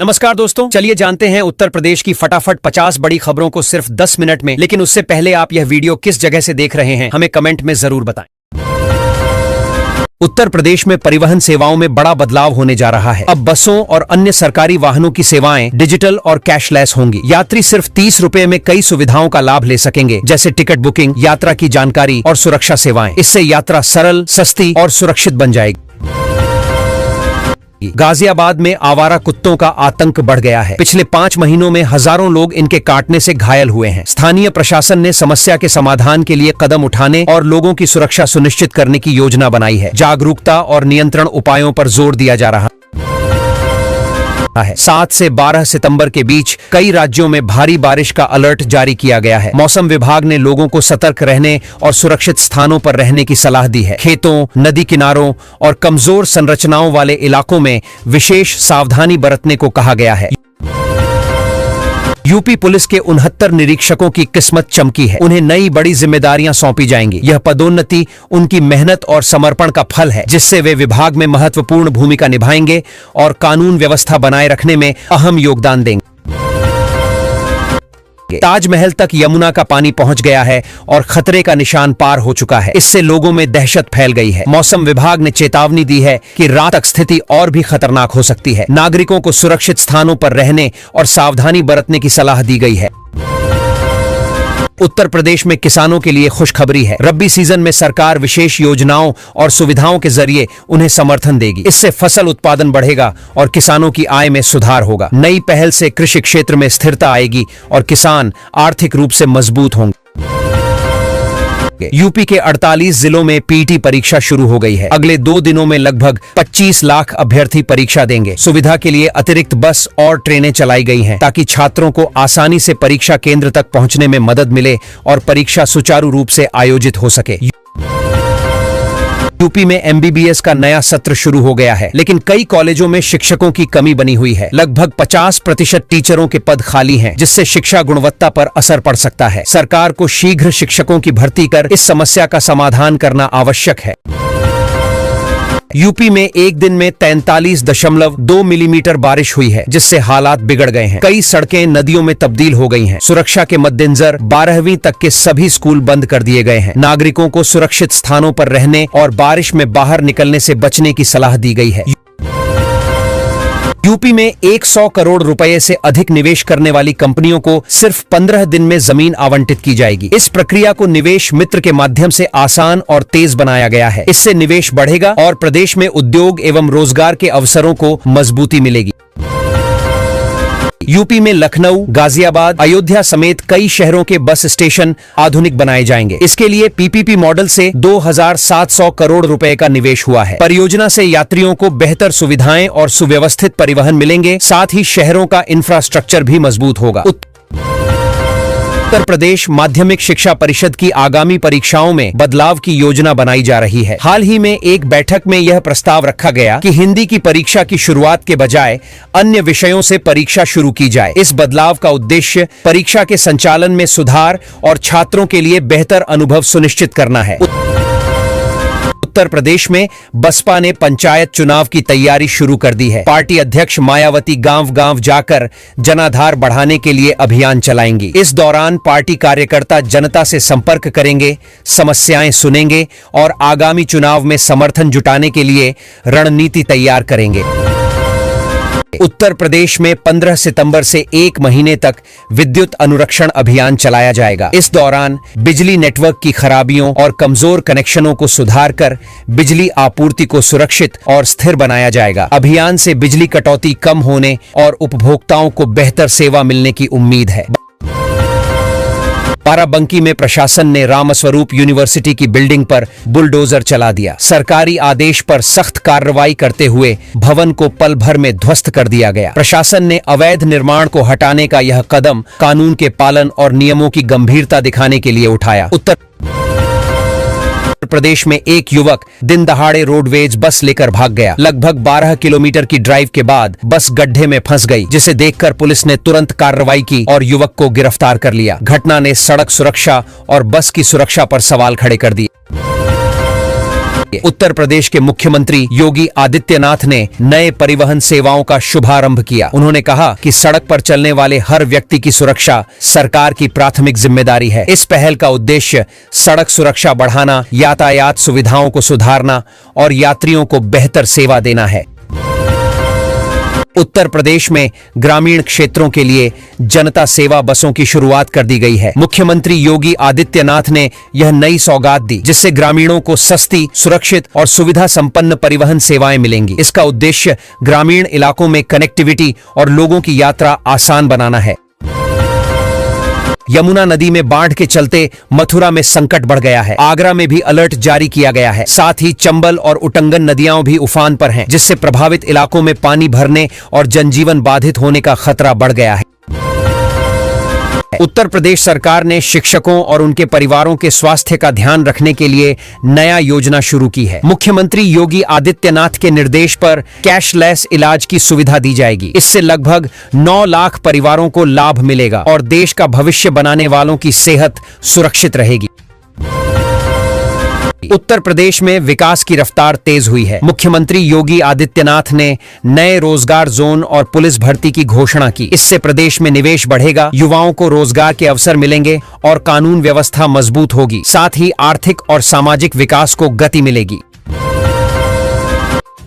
नमस्कार दोस्तों, चलिए जानते हैं उत्तर प्रदेश की फटाफट 50 बड़ी खबरों को सिर्फ 10 मिनट में। लेकिन उससे पहले आप यह वीडियो किस जगह से देख रहे हैं हमें कमेंट में जरूर बताएं। उत्तर प्रदेश में परिवहन सेवाओं में बड़ा बदलाव होने जा रहा है। अब बसों और अन्य सरकारी वाहनों की सेवाएं डिजिटल और कैशलेस होंगी। यात्री सिर्फ 30 रुपए में कई सुविधाओं का लाभ ले सकेंगे, जैसे टिकट बुकिंग, यात्रा की जानकारी और सुरक्षा सेवाएं। इससे यात्रा सरल, सस्ती और सुरक्षित बन जाएगी। गाजियाबाद में आवारा कुत्तों का आतंक बढ़ गया है। पिछले 5 महीनों में हजारों लोग इनके काटने से घायल हुए हैं। स्थानीय प्रशासन ने समस्या के समाधान के लिए कदम उठाने और लोगों की सुरक्षा सुनिश्चित करने की योजना बनाई है। जागरूकता और नियंत्रण उपायों पर जोर दिया जा रहा है। 7 से 12 सितंबर के बीच कई राज्यों में भारी बारिश का अलर्ट जारी किया गया है। मौसम विभाग ने लोगों को सतर्क रहने और सुरक्षित स्थानों पर रहने की सलाह दी है। खेतों, नदी किनारों और कमजोर संरचनाओं वाले इलाकों में विशेष सावधानी बरतने को कहा गया है। यूपी पुलिस के 69 निरीक्षकों की किस्मत चमकी है। उन्हें नई बड़ी जिम्मेदारियां सौंपी जाएंगी। यह पदोन्नति उनकी मेहनत और समर्पण का फल है, जिससे वे विभाग में महत्वपूर्ण भूमिका निभाएंगे और कानून व्यवस्था बनाए रखने में अहम योगदान देंगे। ताजमहल तक यमुना का पानी पहुंच गया है और खतरे का निशान पार हो चुका है। इससे लोगों में दहशत फैल गई है। मौसम विभाग ने चेतावनी दी है कि रात तक स्थिति और भी खतरनाक हो सकती है। नागरिकों को सुरक्षित स्थानों पर रहने और सावधानी बरतने की सलाह दी गई है। उत्तर प्रदेश में किसानों के लिए खुशखबरी है। रब्बी सीजन में सरकार विशेष योजनाओं और सुविधाओं के जरिए उन्हें समर्थन देगी। इससे फसल उत्पादन बढ़ेगा और किसानों की आय में सुधार होगा। नई पहल से कृषि क्षेत्र में स्थिरता आएगी और किसान आर्थिक रूप से मजबूत होंगे। यूपी के 48 जिलों में पीटी परीक्षा शुरू हो गई है। अगले 2 दिनों में लगभग 25 लाख अभ्यर्थी परीक्षा देंगे। सुविधा के लिए अतिरिक्त बस और ट्रेनें चलाई गई हैं, ताकि छात्रों को आसानी से परीक्षा केंद्र तक पहुंचने में मदद मिले और परीक्षा सुचारू रूप से आयोजित हो सके। यूपी में एमबीबीएस का नया सत्र शुरू हो गया है, लेकिन कई कॉलेजों में शिक्षकों की कमी बनी हुई है। लगभग 50% टीचरों के पद खाली हैं, जिससे शिक्षा गुणवत्ता पर असर पड़ सकता है। सरकार को शीघ्र शिक्षकों की भर्ती कर इस समस्या का समाधान करना आवश्यक है। यूपी में एक दिन में 43.2 मिलीमीटर बारिश हुई है, जिससे हालात बिगड़ गए हैं। कई सड़कें नदियों में तब्दील हो गई हैं। सुरक्षा के मद्देनजर 12वीं तक के सभी स्कूल बंद कर दिए गए हैं। नागरिकों को सुरक्षित स्थानों पर रहने और बारिश में बाहर निकलने से बचने की सलाह दी गई है। यूपी में 100 करोड़ रुपए से अधिक निवेश करने वाली कंपनियों को सिर्फ 15 दिन में जमीन आवंटित की जाएगी। इस प्रक्रिया को निवेश मित्र के माध्यम से आसान और तेज बनाया गया है। इससे निवेश बढ़ेगा और प्रदेश में उद्योग एवं रोजगार के अवसरों को मजबूती मिलेगी। यूपी में लखनऊ, गाजियाबाद, अयोध्या समेत कई शहरों के बस स्टेशन आधुनिक बनाए जाएंगे। इसके लिए पीपीपी मॉडल से 2700 करोड़ रुपए का निवेश हुआ है। परियोजना से यात्रियों को बेहतर सुविधाएं और सुव्यवस्थित परिवहन मिलेंगे। साथ ही शहरों का इंफ्रास्ट्रक्चर भी मजबूत होगा। उत्तर प्रदेश माध्यमिक शिक्षा परिषद की आगामी परीक्षाओं में बदलाव की योजना बनाई जा रही है। हाल ही में एक बैठक में यह प्रस्ताव रखा गया कि हिंदी की परीक्षा की शुरुआत के बजाय अन्य विषयों से परीक्षा शुरू की जाए। इस बदलाव का उद्देश्य परीक्षा के संचालन में सुधार और छात्रों के लिए बेहतर अनुभव सुनिश्चित करना है। उत्तर प्रदेश में बसपा ने पंचायत चुनाव की तैयारी शुरू कर दी है। पार्टी अध्यक्ष मायावती गांव-गांव जाकर जनाधार बढ़ाने के लिए अभियान चलाएंगी। इस दौरान पार्टी कार्यकर्ता जनता से संपर्क करेंगे, समस्याएं सुनेंगे और आगामी चुनाव में समर्थन जुटाने के लिए रणनीति तैयार करेंगे। उत्तर प्रदेश में 15 सितंबर से 1 महीने तक विद्युत अनुरक्षण अभियान चलाया जाएगा। इस दौरान बिजली नेटवर्क की खराबियों और कमजोर कनेक्शनों को सुधार कर बिजली आपूर्ति को सुरक्षित और स्थिर बनाया जाएगा। अभियान से बिजली कटौती कम होने और उपभोक्ताओं को बेहतर सेवा मिलने की उम्मीद है। बाराबंकी में प्रशासन ने रामस्वरूप यूनिवर्सिटी की बिल्डिंग पर बुलडोजर चला दिया। सरकारी आदेश पर सख्त कार्रवाई करते हुए भवन को पल भर में ध्वस्त कर दिया गया। प्रशासन ने अवैध निर्माण को हटाने का यह कदम कानून के पालन और नियमों की गंभीरता दिखाने के लिए उठाया। उत्तर प्रदेश में एक युवक दिन दहाड़े रोडवेज बस लेकर भाग गया। लगभग 12 किलोमीटर की ड्राइव के बाद बस गड्ढे में फंस गई, जिसे देखकर पुलिस ने तुरंत कार्रवाई की और युवक को गिरफ्तार कर लिया। घटना ने सड़क सुरक्षा और बस की सुरक्षा पर सवाल खड़े कर दिए। उत्तर प्रदेश के मुख्यमंत्री योगी आदित्यनाथ ने नए परिवहन सेवाओं का शुभारंभ किया। उन्होंने कहा कि सड़क पर चलने वाले हर व्यक्ति की सुरक्षा सरकार की प्राथमिक जिम्मेदारी है। इस पहल का उद्देश्य सड़क सुरक्षा बढ़ाना, यातायात सुविधाओं को सुधारना और यात्रियों को बेहतर सेवा देना है। उत्तर प्रदेश में ग्रामीण क्षेत्रों के लिए जनता सेवा बसों की शुरुआत कर दी गई है। मुख्यमंत्री योगी आदित्यनाथ ने यह नई सौगात दी, जिससे ग्रामीणों को सस्ती, सुरक्षित और सुविधा संपन्न परिवहन सेवाएं मिलेंगी। इसका उद्देश्य ग्रामीण इलाकों में कनेक्टिविटी और लोगों की यात्रा आसान बनाना है। यमुना नदी में बाढ़ के चलते मथुरा में संकट बढ़ गया है। आगरा में भी अलर्ट जारी किया गया है। साथ ही चंबल और उटंगन नदियां भी उफान पर हैं, जिससे प्रभावित इलाकों में पानी भरने और जनजीवन बाधित होने का खतरा बढ़ गया है। उत्तर प्रदेश सरकार ने शिक्षकों और उनके परिवारों के स्वास्थ्य का ध्यान रखने के लिए नया योजना शुरू की है। मुख्यमंत्री योगी आदित्यनाथ के निर्देश पर कैशलेस इलाज की सुविधा दी जाएगी। इससे लगभग 9 लाख परिवारों को लाभ मिलेगा और देश का भविष्य बनाने वालों की सेहत सुरक्षित रहेगी। उत्तर प्रदेश में विकास की रफ्तार तेज हुई है। मुख्यमंत्री योगी आदित्यनाथ ने नए रोजगार जोन और पुलिस भर्ती की घोषणा की। इससे प्रदेश में निवेश बढ़ेगा, युवाओं को रोजगार के अवसर मिलेंगे और कानून व्यवस्था मजबूत होगी। साथ ही आर्थिक और सामाजिक विकास को गति मिलेगी।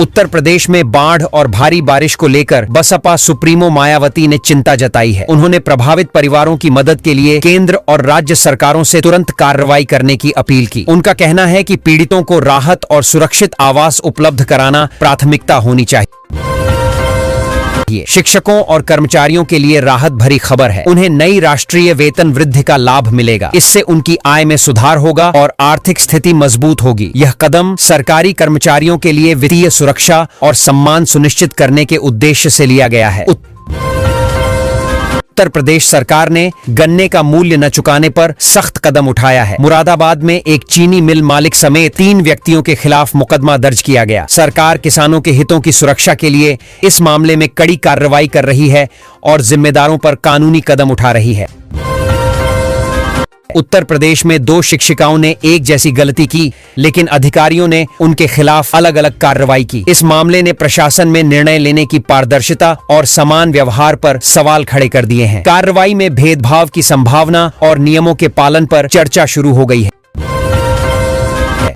उत्तर प्रदेश में बाढ़ और भारी बारिश को लेकर बसपा सुप्रीमो मायावती ने चिंता जताई है। उन्होंने प्रभावित परिवारों की मदद के लिए केंद्र और राज्य सरकारों से तुरंत कार्रवाई करने की अपील की। उनका कहना है कि पीड़ितों को राहत और सुरक्षित आवास उपलब्ध कराना प्राथमिकता होनी चाहिए। शिक्षकों और कर्मचारियों के लिए राहत भरी खबर है। उन्हें नई राष्ट्रीय वेतन वृद्धि का लाभ मिलेगा। इससे उनकी आय में सुधार होगा और आर्थिक स्थिति मजबूत होगी। यह कदम सरकारी कर्मचारियों के लिए वित्तीय सुरक्षा और सम्मान सुनिश्चित करने के उद्देश्य से लिया गया है। उत्तर प्रदेश सरकार ने गन्ने का मूल्य न चुकाने पर सख्त कदम उठाया है। मुरादाबाद में एक चीनी मिल मालिक समेत 3 व्यक्तियों के खिलाफ मुकदमा दर्ज किया गया। सरकार किसानों के हितों की सुरक्षा के लिए इस मामले में कड़ी कार्रवाई कर रही है और जिम्मेदारों पर कानूनी कदम उठा रही है। उत्तर प्रदेश में 2 शिक्षिकाओं ने एक जैसी गलती की, लेकिन अधिकारियों ने उनके खिलाफ अलग अलग कार्रवाई की। इस मामले ने प्रशासन में निर्णय लेने की पारदर्शिता और समान व्यवहार पर सवाल खड़े कर दिए हैं। कार्रवाई में भेदभाव की संभावना और नियमों के पालन पर चर्चा शुरू हो गई है।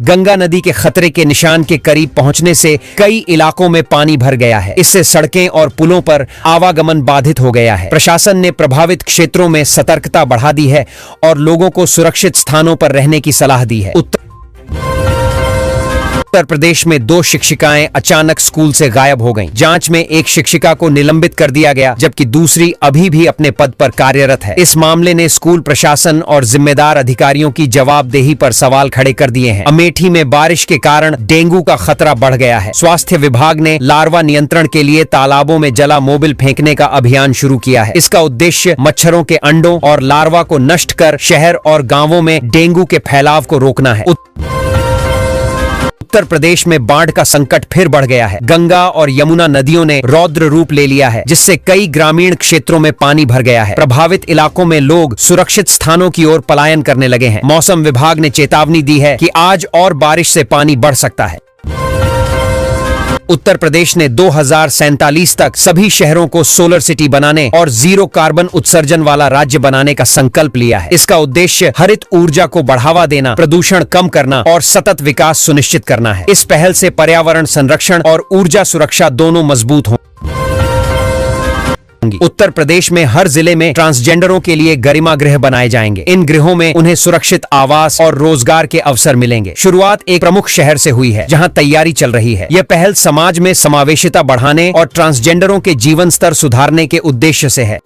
गंगा नदी के खतरे के निशान के करीब पहुंचने से कई इलाकों में पानी भर गया है। इससे सड़कें और पुलों पर आवागमन बाधित हो गया है। प्रशासन ने प्रभावित क्षेत्रों में सतर्कता बढ़ा दी है और लोगों को सुरक्षित स्थानों पर रहने की सलाह दी है। उत्तर प्रदेश में 2 शिक्षिकाएं अचानक स्कूल से गायब हो गईं। जांच में एक शिक्षिका को निलंबित कर दिया गया, जबकि दूसरी अभी भी अपने पद पर कार्यरत है। इस मामले ने स्कूल प्रशासन और जिम्मेदार अधिकारियों की जवाबदेही पर सवाल खड़े कर दिए हैं। अमेठी में बारिश के कारण डेंगू का खतरा बढ़ गया है। स्वास्थ्य विभाग ने लार्वा नियंत्रण के लिए तालाबों में जला मोबिल फेंकने का अभियान शुरू किया है। इसका उद्देश्य मच्छरों के अंडों और लार्वा को नष्ट कर शहर और गाँवों में डेंगू के फैलाव को रोकना है। उत्तर प्रदेश में बाढ़ का संकट फिर बढ़ गया है। गंगा और यमुना नदियों ने रौद्र रूप ले लिया है, जिससे कई ग्रामीण क्षेत्रों में पानी भर गया है। प्रभावित इलाकों में लोग सुरक्षित स्थानों की ओर पलायन करने लगे हैं। मौसम विभाग ने चेतावनी दी है कि आज और बारिश से पानी बढ़ सकता है। उत्तर प्रदेश ने 2047 तक सभी शहरों को सोलर सिटी बनाने और 0 कार्बन उत्सर्जन वाला राज्य बनाने का संकल्प लिया है। इसका उद्देश्य हरित ऊर्जा को बढ़ावा देना, प्रदूषण कम करना और सतत विकास सुनिश्चित करना है। इस पहल से पर्यावरण संरक्षण और ऊर्जा सुरक्षा दोनों मजबूत होंगे। उत्तर प्रदेश में हर जिले में ट्रांसजेंडरों के लिए गरिमा गृह बनाए जाएंगे। इन गृहों में उन्हें सुरक्षित आवास और रोजगार के अवसर मिलेंगे। शुरुआत एक प्रमुख शहर से हुई है, जहां तैयारी चल रही है। यह पहल समाज में समावेशिता बढ़ाने और ट्रांसजेंडरों के जीवन स्तर सुधारने के उद्देश्य से है।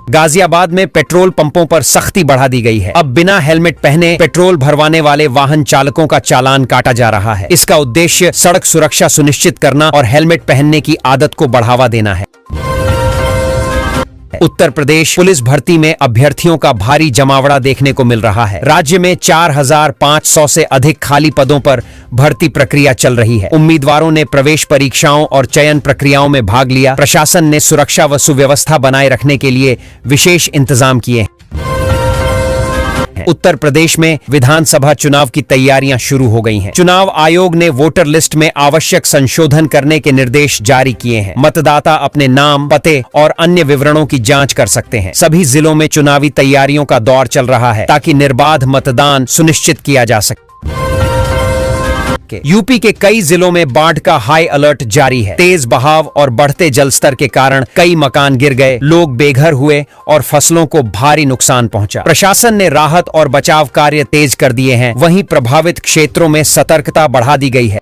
गाजियाबाद में पेट्रोल पंपों पर सख्ती बढ़ा दी गई है। अब बिना हेलमेट पहने पेट्रोल भरवाने वाले वाहन चालकों का चालान काटा जा रहा है। इसका उद्देश्य सड़क सुरक्षा सुनिश्चित करना और हेलमेट पहनने की आदत को बढ़ावा देना है। उत्तर प्रदेश पुलिस भर्ती में अभ्यर्थियों का भारी जमावड़ा देखने को मिल रहा है। राज्य में 4500 से अधिक खाली पदों पर भर्ती प्रक्रिया चल रही है। उम्मीदवारों ने प्रवेश परीक्षाओं और चयन प्रक्रियाओं में भाग लिया। प्रशासन ने सुरक्षा व सुव्यवस्था बनाए रखने के लिए विशेष इंतजाम किए हैं। हैं। उत्तर प्रदेश में विधानसभा चुनाव की तैयारियां शुरू हो गई हैं। चुनाव आयोग ने वोटर लिस्ट में आवश्यक संशोधन करने के निर्देश जारी किए हैं। मतदाता अपने नाम, पते और अन्य विवरणों की जांच कर सकते हैं। सभी जिलों में चुनावी तैयारियों का दौर चल रहा है ताकि निर्बाध मतदान सुनिश्चित किया जा सके। यूपी के कई जिलों में बाढ़ का हाई अलर्ट जारी है। तेज बहाव और बढ़ते जलस्तर के कारण कई मकान गिर गए, लोग बेघर हुए और फसलों को भारी नुकसान पहुंचा। प्रशासन ने राहत और बचाव कार्य तेज कर दिए हैं। वहीं प्रभावित क्षेत्रों में सतर्कता बढ़ा दी गई है।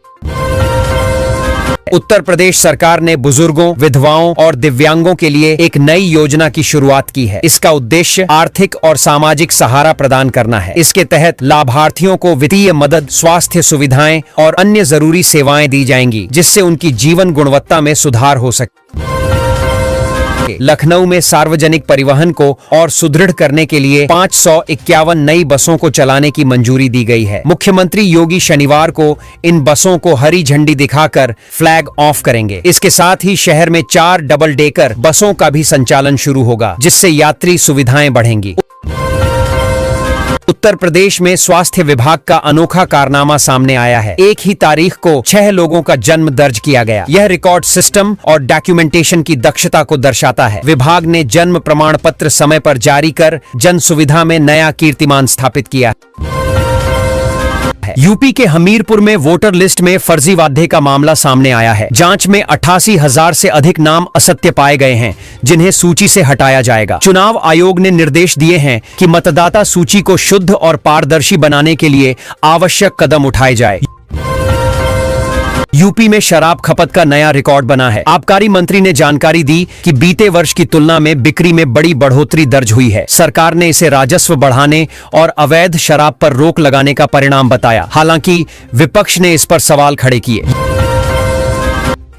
उत्तर प्रदेश सरकार ने बुजुर्गों, विधवाओं और दिव्यांगों के लिए एक नई योजना की शुरुआत की है। इसका उद्देश्य आर्थिक और सामाजिक सहारा प्रदान करना है। इसके तहत लाभार्थियों को वित्तीय मदद, स्वास्थ्य सुविधाएं और अन्य जरूरी सेवाएं दी जाएंगी, जिससे उनकी जीवन गुणवत्ता में सुधार हो सके। लखनऊ में सार्वजनिक परिवहन को और सुदृढ़ करने के लिए 551 नई बसों को चलाने की मंजूरी दी गई है। मुख्यमंत्री योगी शनिवार को इन बसों को हरी झंडी दिखाकर फ्लैग ऑफ करेंगे। इसके साथ ही शहर में 4 डबल डेकर बसों का भी संचालन शुरू होगा, जिससे यात्री सुविधाएं बढ़ेंगी। उत्तर प्रदेश में स्वास्थ्य विभाग का अनोखा कारनामा सामने आया है। एक ही तारीख को 6 लोगों का जन्म दर्ज किया गया। यह रिकॉर्ड सिस्टम और डॉक्यूमेंटेशन की दक्षता को दर्शाता है। विभाग ने जन्म प्रमाण पत्र समय पर जारी कर जन सुविधा में नया कीर्तिमान स्थापित किया। यूपी के हमीरपुर में वोटर लिस्ट में फर्जीवादे का मामला सामने आया है। जांच में 88,000 से अधिक नाम असत्य पाए गए हैं, जिन्हें सूची से हटाया जाएगा। चुनाव आयोग ने निर्देश दिए हैं कि मतदाता सूची को शुद्ध और पारदर्शी बनाने के लिए आवश्यक कदम उठाए जाए। यूपी में शराब खपत का नया रिकॉर्ड बना है। आबकारी मंत्री ने जानकारी दी कि बीते वर्ष की तुलना में बिक्री में बड़ी बढ़ोतरी दर्ज हुई है। सरकार ने इसे राजस्व बढ़ाने और अवैध शराब पर रोक लगाने का परिणाम बताया। हालांकि विपक्ष ने इस पर सवाल खड़े किए।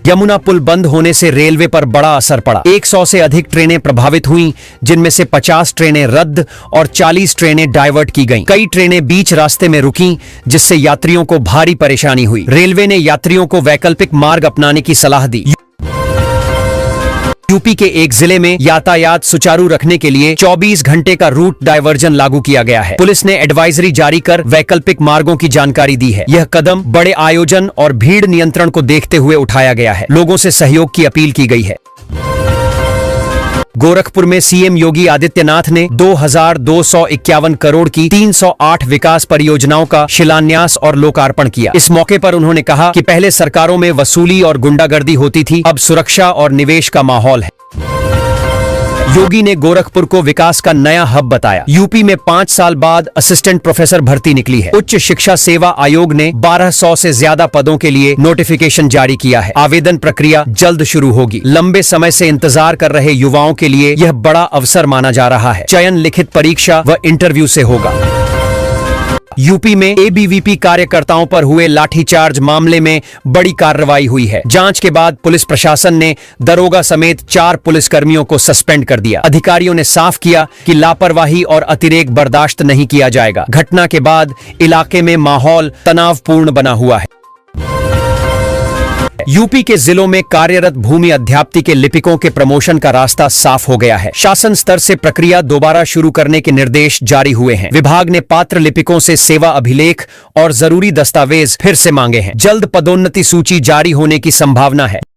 यमुना पुल बंद होने से रेलवे पर बड़ा असर पड़ा। 100 से अधिक ट्रेनें प्रभावित हुईं, जिनमें से 50 ट्रेनें रद्द और 40 ट्रेनें डाइवर्ट की गईं। कई ट्रेनें बीच रास्ते में रुकीं, जिससे यात्रियों को भारी परेशानी हुई। रेलवे ने यात्रियों को वैकल्पिक मार्ग अपनाने की सलाह दी। यूपी के एक जिले में यातायात सुचारू रखने के लिए 24 घंटे का रूट डायवर्जन लागू किया गया है। पुलिस ने एडवाइजरी जारी कर वैकल्पिक मार्गों की जानकारी दी है। यह कदम बड़े आयोजन और भीड़ नियंत्रण को देखते हुए उठाया गया है। लोगों से सहयोग की अपील की गई है। गोरखपुर में सीएम योगी आदित्यनाथ ने 2,251 करोड़ की 308 विकास परियोजनाओं का शिलान्यास और लोकार्पण किया। इस मौके पर उन्होंने कहा कि पहले सरकारों में वसूली और गुंडागर्दी होती थी, अब सुरक्षा और निवेश का माहौल है। योगी ने गोरखपुर को विकास का नया हब बताया। यूपी में 5 साल बाद असिस्टेंट प्रोफेसर भर्ती निकली है। उच्च शिक्षा सेवा आयोग ने 1200 से ज्यादा पदों के लिए नोटिफिकेशन जारी किया है। आवेदन प्रक्रिया जल्द शुरू होगी। लंबे समय से इंतजार कर रहे युवाओं के लिए यह बड़ा अवसर माना जा रहा है। चयन लिखित परीक्षा व इंटरव्यू से होगा। यूपी में एबीवीपी कार्यकर्ताओं पर हुए लाठीचार्ज मामले में बड़ी कार्रवाई हुई है। जांच के बाद पुलिस प्रशासन ने दरोगा समेत 4 पुलिसकर्मियों को सस्पेंड कर दिया। अधिकारियों ने साफ किया कि लापरवाही और अतिरेक बर्दाश्त नहीं किया जाएगा। घटना के बाद इलाके में माहौल तनावपूर्ण बना हुआ है। यूपी के जिलों में कार्यरत भूमि अध्याप्ति के लिपिकों के प्रमोशन का रास्ता साफ हो गया है। शासन स्तर से प्रक्रिया दोबारा शुरू करने के निर्देश जारी हुए हैं। विभाग ने पात्र लिपिकों से सेवा अभिलेख और जरूरी दस्तावेज फिर से मांगे हैं। जल्द पदोन्नति सूची जारी होने की संभावना है।